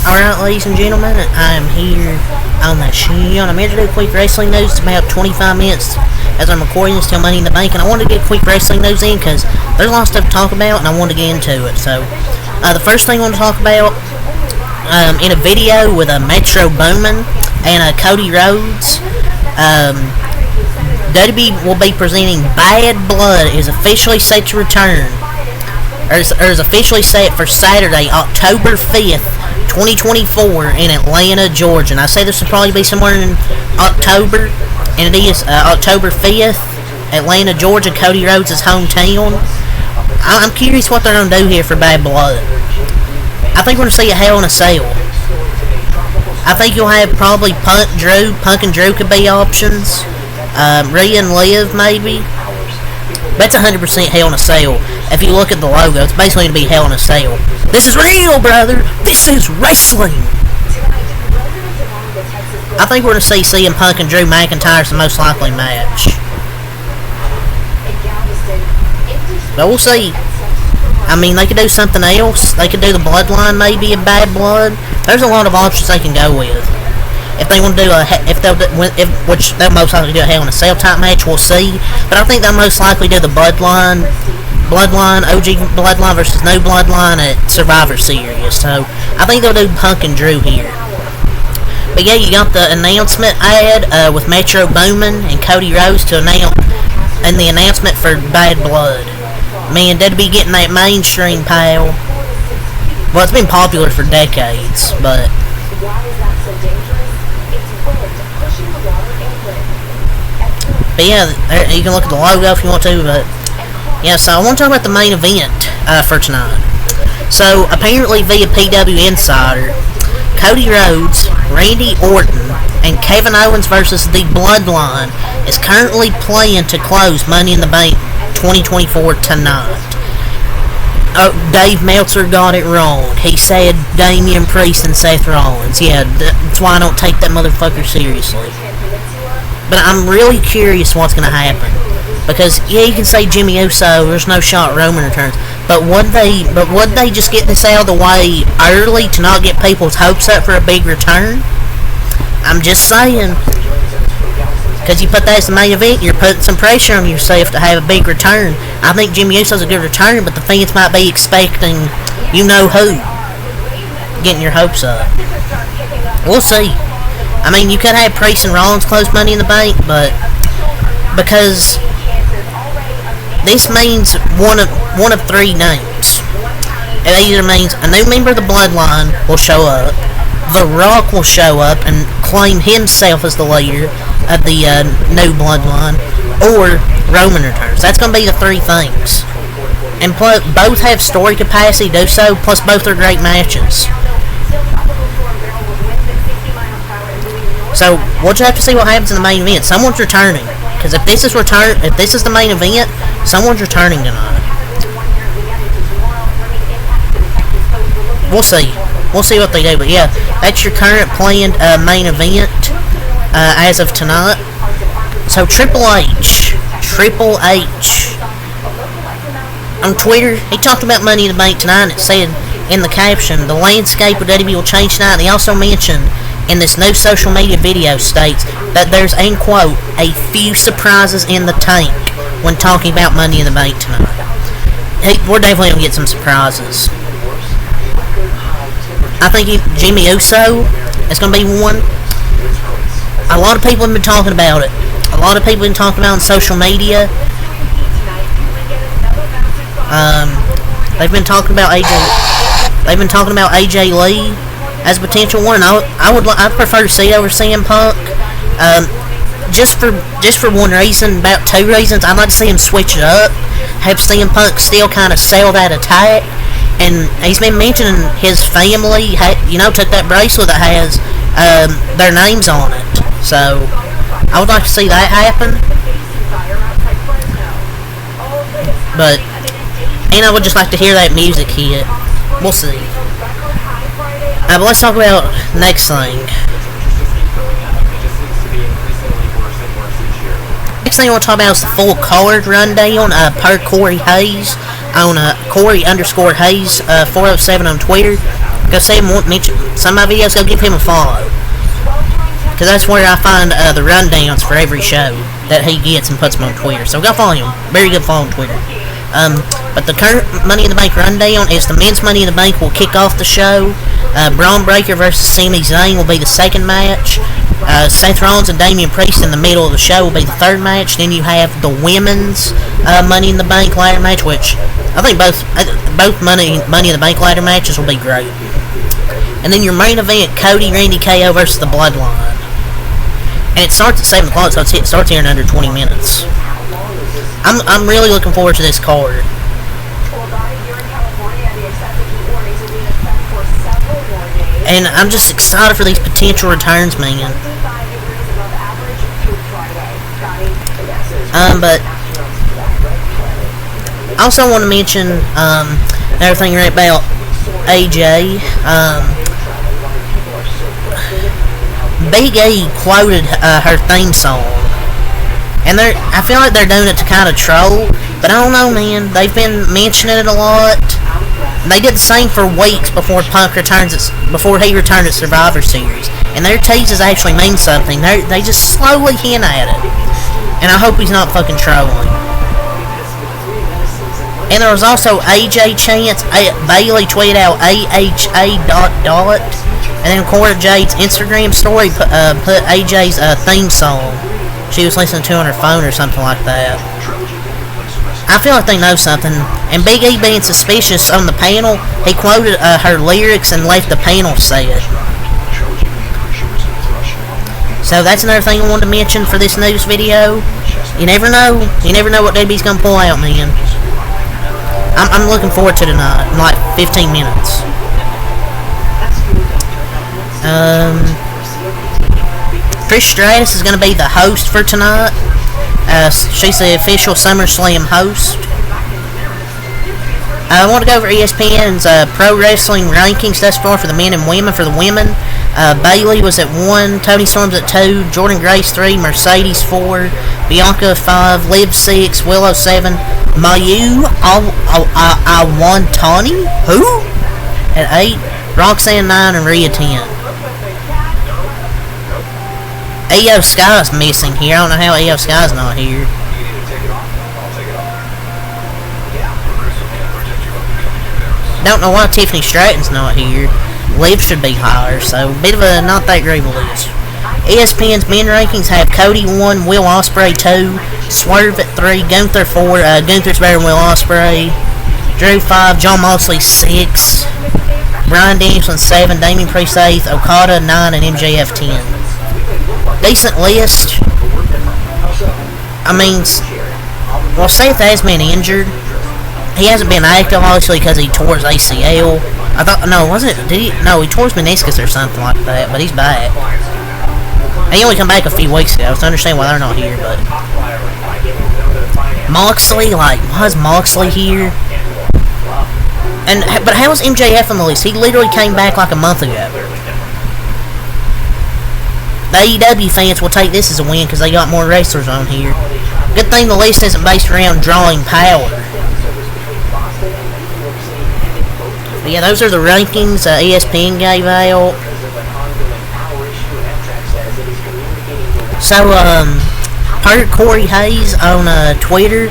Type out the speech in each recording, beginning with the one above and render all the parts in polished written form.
Alright, ladies and gentlemen, I am here on the show. I'm here to do quick wrestling news. It's about 25 minutes as I'm recording this till Money in the Bank, and I wanted to get quick wrestling news in because there's a lot of stuff to talk about, and I want to get into it. So, the first thing I want to talk about, in a video with Metro Boomin and Cody Rhodes, WWE will be presenting Bad Blood is officially set to return, or is officially set for Saturday, October 5th, 2024 in Atlanta, Georgia. And I say this will probably be somewhere in October, and it is October 5th, Atlanta, Georgia, Cody Rhodes' hometown. I'm curious what they're going to do here for Bad Blood. I think we're going to see a Hell in a Cell. I think you'll have probably Punk and Drew could be options. Rhea and Liv maybe. That's 100% Hell in a Cell. If you look at the logo, it's basically going to be Hell in a Cell. This is real, brother. This is wrestling. I think we're going to see CM Punk and Drew McIntyre's the most likely match. But we'll see. I mean, they could do something else. They could do the Bloodline maybe in Bad Blood. There's a lot of options they can go with. If they want to do which they'll most likely do a Hell in a Cell type match, we'll see. But I think they'll most likely do the Bloodline, OG Bloodline versus no Bloodline at Survivor Series. So I think they'll do Punk and Drew here. But yeah, you got the announcement ad with Metro Boomin and Cody Rhodes to announce, and the announcement for Bad Blood. Man, that'd be getting that mainstream, pal. Well, it's been popular for decades, but yeah, you can look at the logo if you want to, but yeah, so I want to talk about the main event for tonight. So, apparently via PW Insider, Cody Rhodes, Randy Orton, and Kevin Owens versus the Bloodline is currently planned to close Money in the Bank 2024 tonight. Dave Meltzer got it wrong. He said Damian Priest and Seth Rollins. Yeah, that's why I don't take that motherfucker seriously. But I'm really curious what's going to happen. Because, yeah, you can say Jimmy Uso, there's no shot Roman returns. But would they just get this out of the way early to not get people's hopes up for a big return? I'm just saying. Because you put that as the main event, you're putting some pressure on yourself to have a big return. I think Jimmy Uso's a good return, but the fans might be expecting you-know-who. Getting your hopes up. We'll see. I mean, you could have Priest and Rollins close Money in the Bank, but because this means one of three names. It either means a new member of the Bloodline will show up, The Rock will show up and claim himself as the leader of the new Bloodline, or Roman returns. That's going to be the three things. And plus, both have story capacity to do so, plus both are great matches. So we'll just have to see what happens in the main event. Someone's returning, because if this is the main event, someone's returning tonight. We'll see. We'll see what they do. But yeah, that's your current planned main event as of tonight. So Triple H on Twitter, he talked about Money in the Bank tonight, and it said in the caption, the landscape of WWE will change tonight. And he also mentioned in this new social media video states that there's, end quote, a few surprises in the tank when talking about Money in the Bank tonight. We're definitely going to get some surprises. I think Jimmy Uso is going to be one. A lot of people have been talking about it. A lot of people have been talking about it on social media. They've been talking about AJ Lee as a potential one. I'd prefer to see it over CM Punk. Just for one reason, about two reasons. I'd like to see him switch it up, have CM Punk still kind of sell that attack. And he's been mentioning his family, took that bracelet that has their names on it. So I would like to see that happen. But I would just like to hear that music hit. We'll see. But let's talk about next thing. Next thing I want to talk about is the full card rundown per Corey Hayes on Corey_Hayes 407 on Twitter. go see him, mention some of my videos, go give him a follow. Because that's where I find the rundowns for every show that he gets and puts them on Twitter. So go follow him. Very good follow on Twitter. But the current Money in the Bank rundown is the men's Money in the Bank will kick off the show. Braun Breaker versus Sami Zayn will be the second match. Seth Rollins and Damian Priest in the middle of the show will be the third match. Then you have the women's Money in the Bank ladder match, which I think both Money in the Bank ladder matches will be great. And then your main event, Cody, Randy, KO versus the Bloodline. And it starts at 7 o'clock, so it starts here in under 20 minutes. I'm really looking forward to this card. And I'm just excited for these potential returns, man. But I also want to mention another thing right about AJ. Big E quoted her theme song, and I feel like they're doing it to kind of troll, but I don't know, man. They've been mentioning it a lot. And they did the same for weeks before before he returned at Survivor Series, and their teases actually mean something. They just slowly hint at it, and I hope he's not fucking trolling. And there was also AJ chants. Bailey tweeted out AHA ... And then Cora Jade's Instagram story put AJ's theme song. She was listening to on her phone or something like that. I feel like they know something. And Big E being suspicious on the panel, he quoted her lyrics and left the panel said. So that's another thing I wanted to mention for this news video. You never know. You never know what WWE's gonna pull out, man. I'm looking forward to tonight in like 15 minutes. Trish Stratus is going to be the host for tonight. She's the official SummerSlam host. I want to go over ESPN's pro wrestling rankings thus far for the men and women. For the women, Bayley was at 1, Toni Storm's at 2, Jordan Grace 3, Mercedes 4, Bianca 5, Liv 6, Willow 7, Mayu Awantani, who? At 8, Roxanne 9, and Rhea 10. Io Sky's missing here. I don't know how Io Sky's not here. Don't know why Tiffany Stratton's not here. Liv should be higher, so a bit of a not that great list. ESPN's men rankings have Cody 1, Will Ospreay 2, Swerve at 3, Gunther 4, Gunther's better than Will Ospreay, Drew 5, John Moxley 6, Bryan Danielson 7, Damian Priest 8, Okada 9, and MJF 10. Decent list. I mean, well, Seth has been injured. He hasn't been active, obviously, because he tore his ACL. I thought, no, wasn't it? Did he? No, he tore his meniscus or something like that, but he's back. He only come back a few weeks ago, so I understand why they're not here, but Moxley, like, why is Moxley here? But how is MJF on the list? He literally came back like a month ago. The AEW fans will take this as a win because they got more wrestlers on here. Good thing the list isn't based around drawing power. But yeah, those are the rankings ESPN gave out. So, heard Corey Hayes on Twitter.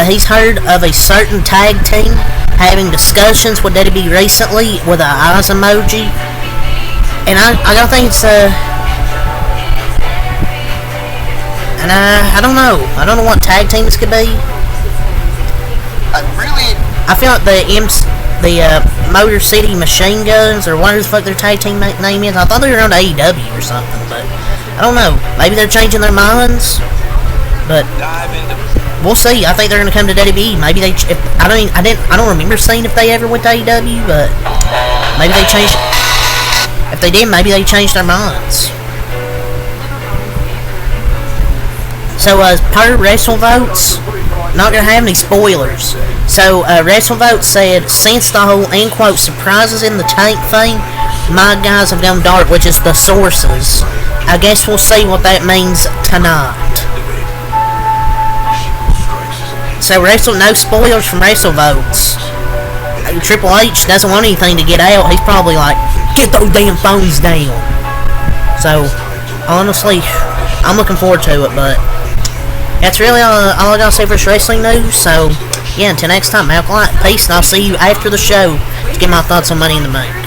He's heard of a certain tag team having discussions with WWE recently with an eyes emoji. And I don't think it's and I don't know. I don't know what tag team this could be. I feel like the Motor City Machine Guns, or whatever the fuck their tag team name is. I thought they were on AEW or something, but I don't know. Maybe they're changing their minds, but we'll see. I think they're gonna come to WWE. Maybe they. I don't remember seeing if they ever went to AEW, but maybe they changed. If they did, maybe they changed their minds. So, per WrestleVotes, not gonna have any spoilers. So, WrestleVotes said, since the whole, end quote, surprises in the tank thing, my guys have gone dark, which is the sources. I guess we'll see what that means tonight. So, no spoilers from WrestleVotes. Triple H doesn't want anything to get out. He's probably like, get those damn phones down. So, honestly, I'm looking forward to it, but that's really all I gotta say for this wrestling news. So, yeah, until next time, Malcolm Light, peace, and I'll see you after the show to get my thoughts on Money in the Bank.